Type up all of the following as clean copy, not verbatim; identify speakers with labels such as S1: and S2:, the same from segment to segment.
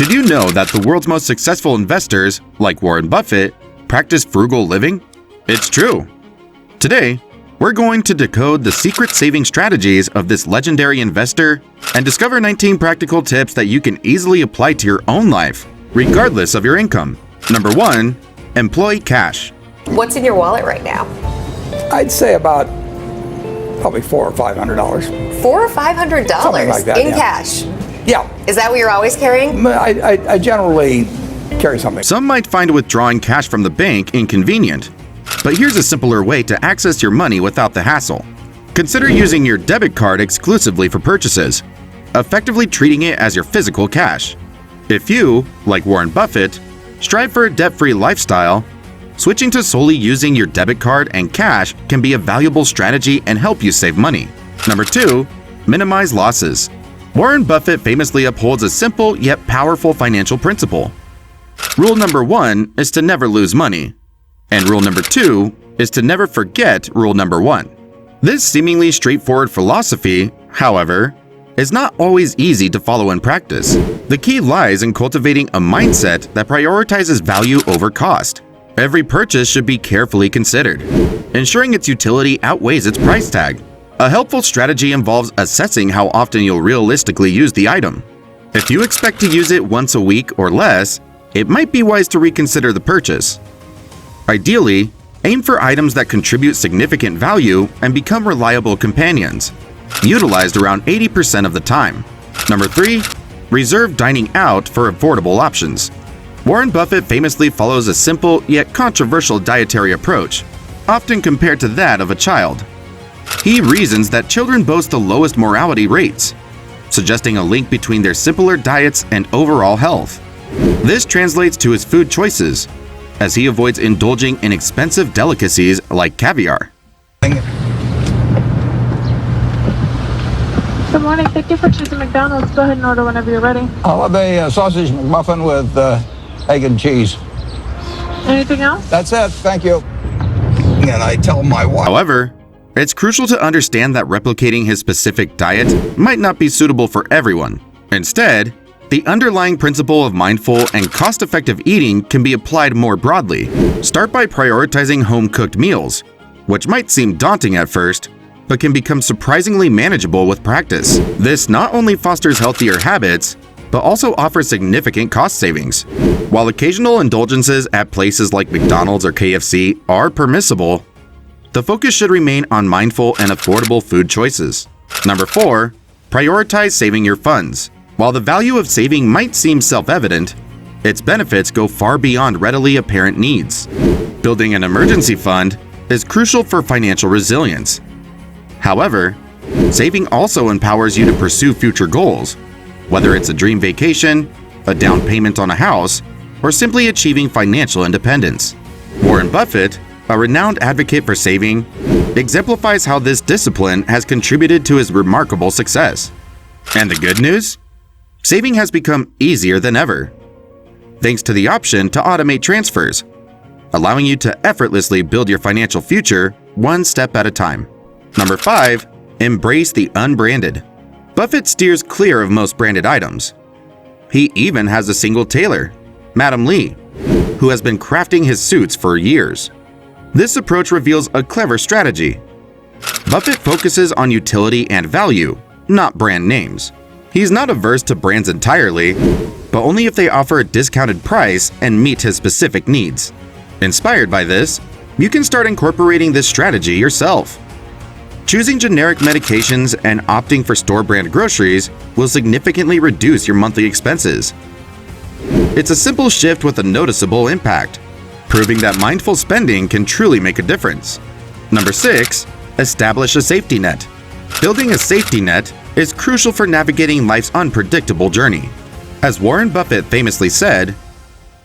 S1: Did you know that the world's most successful investors, like Warren Buffett, practice frugal living? It's true. Today, we're going to decode the secret saving strategies of this legendary investor and discover 19 practical tips that you can easily apply to your own life, regardless of your income. Number 1. Employ cash.
S2: What's in your wallet right now?
S3: I'd say about probably $400 or $500.
S2: $400 or $500
S3: Something like that,
S2: in
S3: yeah.
S2: cash.
S3: Yeah,
S2: Is that what you're always carrying?
S3: I generally carry something.
S1: Some might find withdrawing cash from the bank inconvenient, but here's a simpler way to access your money without the hassle. Consider using your debit card exclusively for purchases, effectively treating it as your physical cash. If you, like Warren Buffett, strive for a debt-free lifestyle, switching to solely using your debit card and cash can be a valuable strategy and help you save money. Number 2. Minimize losses. Warren Buffett famously upholds a simple yet powerful financial principle. Rule number 1 is to never lose money, and rule number 2 is to never forget rule number 1. This seemingly straightforward philosophy, however, is not always easy to follow in practice. The key lies in cultivating a mindset that prioritizes value over cost. Every purchase should be carefully considered, ensuring its utility outweighs its price tag. A helpful strategy involves assessing how often you'll realistically use the item. If you expect to use it once a week or less, it might be wise to reconsider the purchase. Ideally, aim for items that contribute significant value and become reliable companions, utilized around 80% of the time. Number 3. Reserve dining out for affordable options. Warren Buffett famously follows a simple yet controversial dietary approach, often compared to that of a child. He reasons that children boast the lowest morality rates, suggesting a link between their simpler diets and overall health. This translates to his food choices, as he avoids indulging in expensive delicacies like caviar.
S4: Good morning. Thank you for choosing McDonald's. Go ahead and order whenever you're ready.
S3: I'll have a sausage McMuffin with egg and cheese.
S4: Anything else?
S3: That's it. Thank you. And I tell my wife.
S1: However, it's crucial to understand that replicating his specific diet might not be suitable for everyone. Instead, the underlying principle of mindful and cost-effective eating can be applied more broadly. Start by prioritizing home-cooked meals, which might seem daunting at first, but can become surprisingly manageable with practice. This not only fosters healthier habits, but also offers significant cost savings. While occasional indulgences at places like McDonald's or KFC are permissible, the focus should remain on mindful and affordable food choices. Number 4. Prioritize saving your funds. While the value of saving might seem self-evident, its benefits go far beyond readily apparent needs. Building an emergency fund is crucial for financial resilience. However, saving also empowers you to pursue future goals, whether it's a dream vacation, a down payment on a house, or simply achieving financial independence. Warren Buffett, a renowned advocate for saving, exemplifies how this discipline has contributed to his remarkable success. And the good news? Saving has become easier than ever, thanks to the option to automate transfers, allowing you to effortlessly build your financial future one step at a time. Number 5. Embrace the unbranded. Buffett steers clear of most branded items. He even has a single tailor, Madam Lee, who has been crafting his suits for years. This approach reveals a clever strategy. Buffett focuses on utility and value, not brand names. He's not averse to brands entirely, but only if they offer a discounted price and meet his specific needs. Inspired by this, you can start incorporating this strategy yourself. Choosing generic medications and opting for store-brand groceries will significantly reduce your monthly expenses. It's a simple shift with a noticeable impact, proving that mindful spending can truly make a difference. Number 6. Establish a safety net. Building a safety net is crucial for navigating life's unpredictable journey. As Warren Buffett famously said,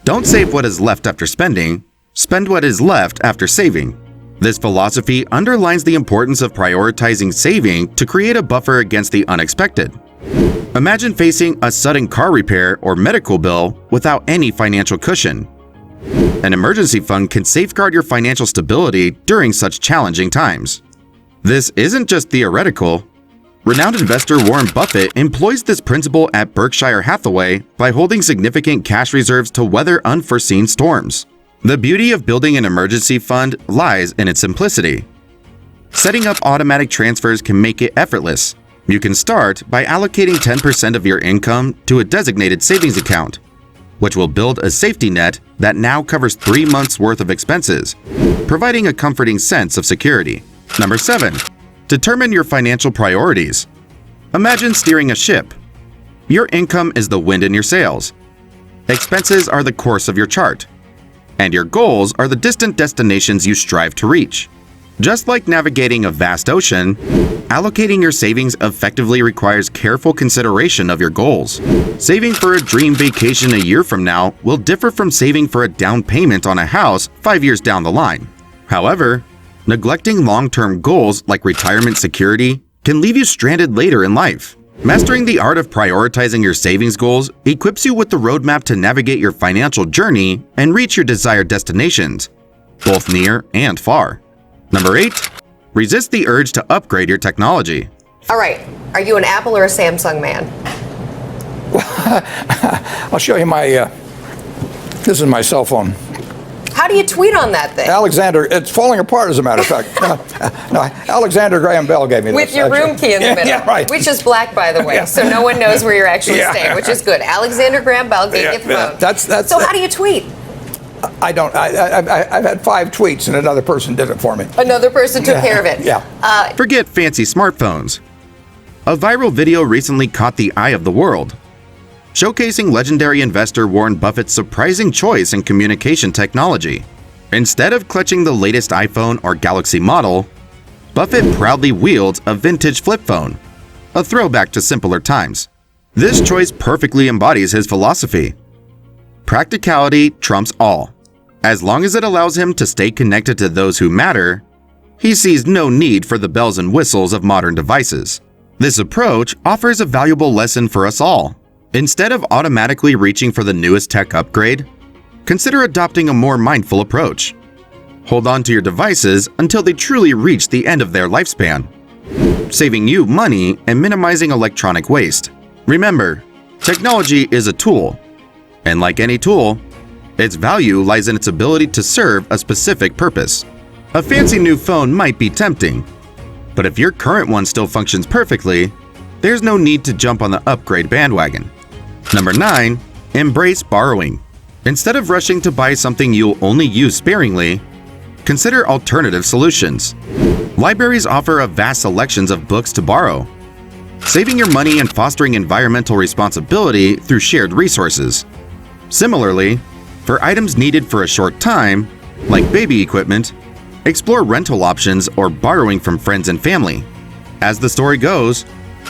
S1: "Don't save what is left after spending, spend what is left after saving." This philosophy underlines the importance of prioritizing saving to create a buffer against the unexpected. Imagine facing a sudden car repair or medical bill without any financial cushion. An emergency fund can safeguard your financial stability during such challenging times. This isn't just theoretical. Renowned investor Warren Buffett employs this principle at Berkshire Hathaway by holding significant cash reserves to weather unforeseen storms. The beauty of building an emergency fund lies in its simplicity. Setting up automatic transfers can make it effortless. You can start by allocating 10% of your income to a designated savings account, which will build a safety net that now covers 3 months' worth of expenses, providing a comforting sense of security. Number 7. Determine your financial priorities. Imagine steering a ship. Your income is the wind in your sails. Expenses are the course of your chart. And your goals are the distant destinations you strive to reach. Just like navigating a vast ocean, allocating your savings effectively requires careful consideration of your goals. Saving for a dream vacation a year from now will differ from saving for a down payment on a house 5 years down the line. However, neglecting long-term goals like retirement security can leave you stranded later in life. Mastering the art of prioritizing your savings goals equips you with the roadmap to navigate your financial journey and reach your desired destinations, both near and far. Number 8. Resist the urge to upgrade your technology.
S2: All right, are you an Apple or a Samsung man?
S3: I'll show you my, this is my cell phone.
S2: How do you tweet on that thing?
S3: Alexander, it's falling apart as a matter of fact. No, Alexander Graham Bell gave me
S2: With
S3: this.
S2: your room key in the middle,
S3: Yeah, right.
S2: which is black, by the way,
S3: Yeah.
S2: so no one knows where you're actually
S3: Yeah.
S2: staying, which is good. Alexander Graham Bell gave you the phone.
S3: That's
S2: so how do you tweet?
S3: I don't. I've had 5 tweets and another person did it for me.
S2: Another person took care of it.
S3: Yeah.
S1: Forget fancy smartphones. A viral video recently caught the eye of the world, showcasing legendary investor Warren Buffett's surprising choice in communication technology. Instead of clutching the latest iPhone or Galaxy model, Buffett proudly wields a vintage flip phone, a throwback to simpler times. This choice perfectly embodies his philosophy. Practicality trumps all. As long as it allows him to stay connected to those who matter, he sees no need for the bells and whistles of modern devices. This approach offers a valuable lesson for us all. Instead of automatically reaching for the newest tech upgrade, consider adopting a more mindful approach. Hold on to your devices until they truly reach the end of their lifespan, saving you money and minimizing electronic waste. Remember, technology is a tool, and like any tool, its value lies in its ability to serve a specific purpose. A fancy new phone might be tempting, but if your current one still functions perfectly, there's no need to jump on the upgrade bandwagon. Number 9. Embrace borrowing. Instead of rushing to buy something you'll only use sparingly, consider alternative solutions. Libraries offer a vast selection of books to borrow, saving your money and fostering environmental responsibility through shared resources. Similarly, for items needed for a short time, like baby equipment, explore rental options or borrowing from friends and family. As the story goes,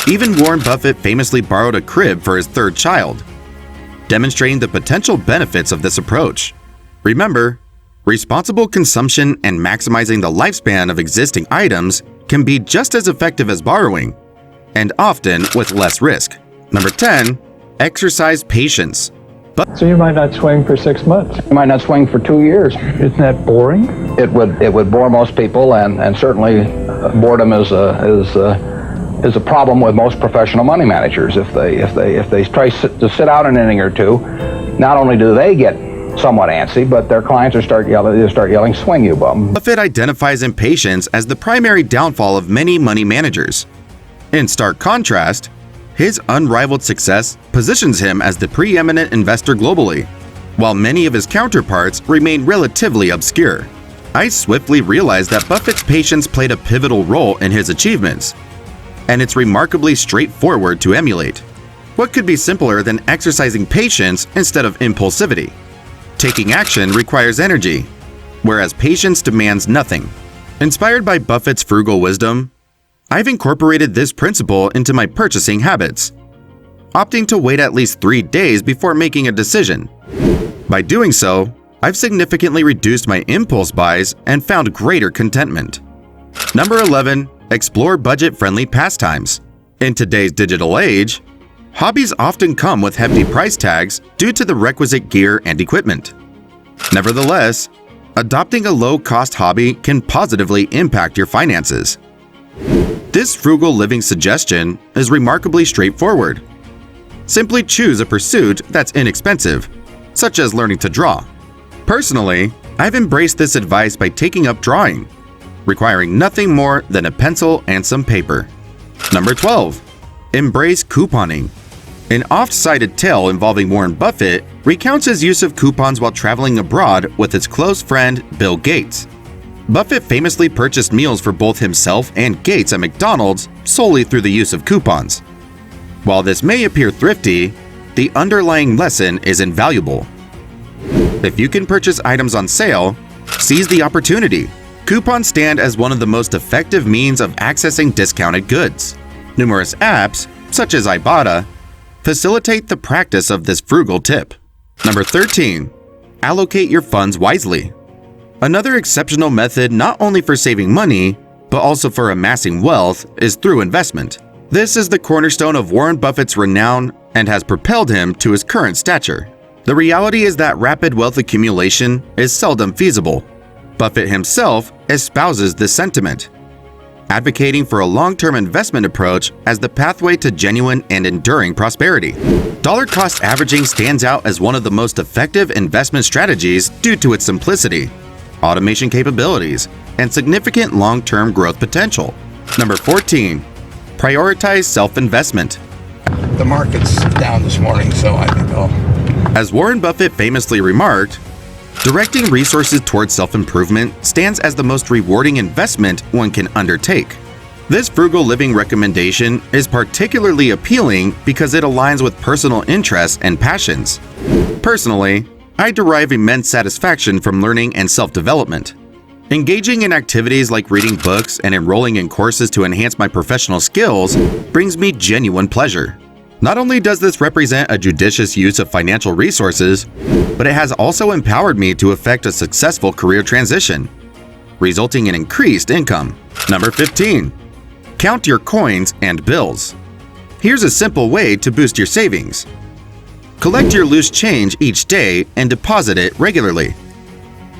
S1: even Warren Buffett famously borrowed a crib for his 3rd child, demonstrating the potential benefits of this approach. Remember, responsible consumption and maximizing the lifespan of existing items can be just as effective as borrowing, and often with less risk. Number 10. Exercise patience.
S5: So you might not swing for 6 months.
S6: You might not swing for 2 years.
S5: Isn't that boring?
S6: It would bore most people, and certainly boredom is a problem with most professional money managers. If they try to sit out an inning or two, not only do they get somewhat antsy, but their clients will start yelling, "Swing, you bum."
S1: Buffett identifies impatience as the primary downfall of many money managers. In stark contrast, his unrivaled success positions him as the preeminent investor globally, while many of his counterparts remain relatively obscure. I swiftly realized that Buffett's patience played a pivotal role in his achievements, and it's remarkably straightforward to emulate. What could be simpler than exercising patience instead of impulsivity? Taking action requires energy, whereas patience demands nothing. Inspired by Buffett's frugal wisdom, I've incorporated this principle into my purchasing habits, opting to wait at least 3 days before making a decision. By doing so, I've significantly reduced my impulse buys and found greater contentment. Number 11. Explore budget-friendly pastimes. In today's digital age, hobbies often come with hefty price tags due to the requisite gear and equipment. Nevertheless, adopting a low-cost hobby can positively impact your finances. This frugal living suggestion is remarkably straightforward. Simply choose a pursuit that's inexpensive, such as learning to draw. Personally, I've embraced this advice by taking up drawing, requiring nothing more than a pencil and some paper. Number 12. Embrace couponing. An oft-cited tale involving Warren Buffett recounts his use of coupons while traveling abroad with his close friend Bill Gates. Buffett famously purchased meals for both himself and Gates at McDonald's solely through the use of coupons. While this may appear thrifty, the underlying lesson is invaluable. If you can purchase items on sale, seize the opportunity. Coupons stand as one of the most effective means of accessing discounted goods. Numerous apps, such as Ibotta, facilitate the practice of this frugal tip. Number 13. Allocate your funds wisely. Another exceptional method not only for saving money, but also for amassing wealth is through investment. This is the cornerstone of Warren Buffett's renown and has propelled him to his current stature. The reality is that rapid wealth accumulation is seldom feasible. Buffett himself espouses this sentiment, advocating for a long-term investment approach as the pathway to genuine and enduring prosperity. Dollar-cost averaging stands out as one of the most effective investment strategies due to its simplicity, automation capabilities, and significant long-term growth potential. Number 14. Prioritize self-investment.
S3: The market's down this morning, so I think
S1: As Warren Buffett famously remarked, directing resources towards self-improvement stands as the most rewarding investment one can undertake. This frugal living recommendation is particularly appealing because it aligns with personal interests and passions. Personally, I derive immense satisfaction from learning and self-development. Engaging in activities like reading books and enrolling in courses to enhance my professional skills brings me genuine pleasure. Not only does this represent a judicious use of financial resources, but it has also empowered me to effect a successful career transition, resulting in increased income. Number 15. Count your coins and bills. Here's a simple way to boost your savings. Collect your loose change each day and deposit it regularly.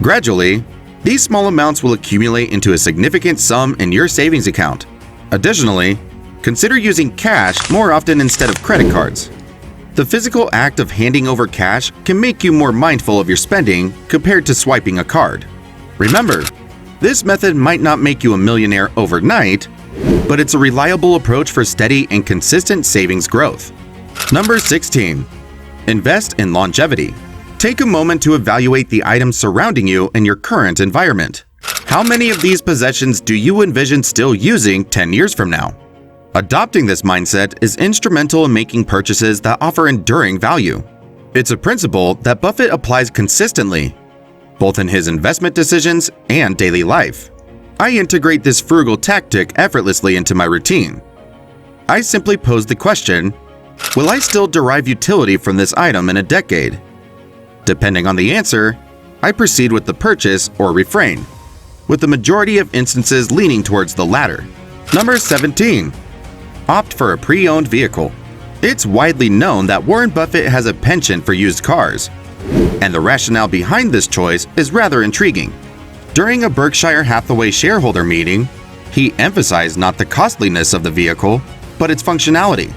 S1: Gradually, these small amounts will accumulate into a significant sum in your savings account. Additionally, consider using cash more often instead of credit cards. The physical act of handing over cash can make you more mindful of your spending compared to swiping a card. Remember, this method might not make you a millionaire overnight, but it's a reliable approach for steady and consistent savings growth. Number 16. Invest in longevity. Take a moment to evaluate the items surrounding you in your current environment. How many of these possessions do you envision still using 10 years from now? Adopting this mindset is instrumental in making purchases that offer enduring value. It's a principle that Buffett applies consistently, both in his investment decisions and daily life. I integrate this frugal tactic effortlessly into my routine. I simply pose the question, will I still derive utility from this item in a decade? Depending on the answer, I proceed with the purchase or refrain, with the majority of instances leaning towards the latter. Number 17. Opt for a pre-owned vehicle. It's widely known that Warren Buffett has a penchant for used cars, and the rationale behind this choice is rather intriguing. During a Berkshire Hathaway shareholder meeting, he emphasized not the costliness of the vehicle, but its functionality.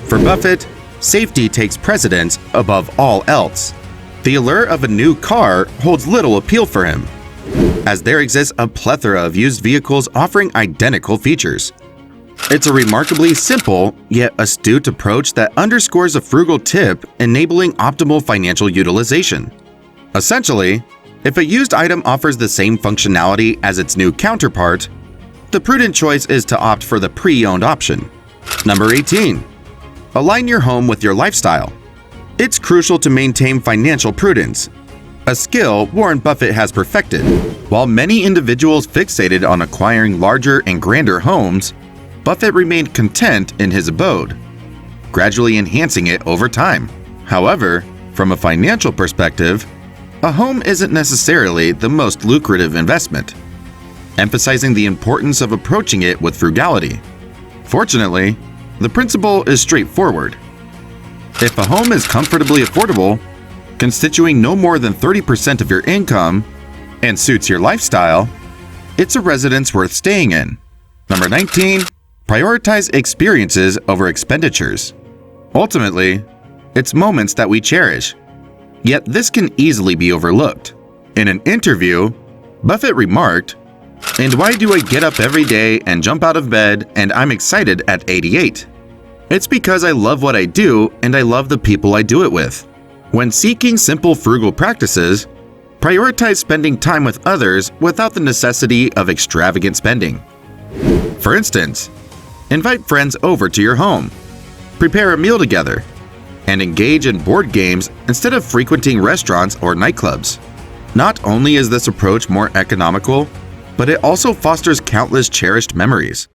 S1: For Buffett, safety takes precedence above all else. The allure of a new car holds little appeal for him, as there exists a plethora of used vehicles offering identical features. It's a remarkably simple yet astute approach that underscores a frugal tip enabling optimal financial utilization. Essentially, if a used item offers the same functionality as its new counterpart, the prudent choice is to opt for the pre-owned option. Number 18. Align your home with your lifestyle. It's crucial to maintain financial prudence, a skill Warren Buffett has perfected. While many individuals fixated on acquiring larger and grander homes, Buffett remained content in his abode, gradually enhancing it over time. However, from a financial perspective, a home isn't necessarily the most lucrative investment, emphasizing the importance of approaching it with frugality. Fortunately, the principle is straightforward. If a home is comfortably affordable, constituting no more than 30% of your income, and suits your lifestyle, it's a residence worth staying in. Number 19. Prioritize experiences over expenditures. Ultimately, it's moments that we cherish. Yet this can easily be overlooked. In an interview, Buffett remarked, "And why do I get up every day and jump out of bed and I'm excited at 88? It's because I love what I do and I love the people I do it with." When seeking simple frugal practices, prioritize spending time with others without the necessity of extravagant spending. For instance, invite friends over to your home, prepare a meal together, and engage in board games instead of frequenting restaurants or nightclubs. Not only is this approach more economical, but it also fosters countless cherished memories.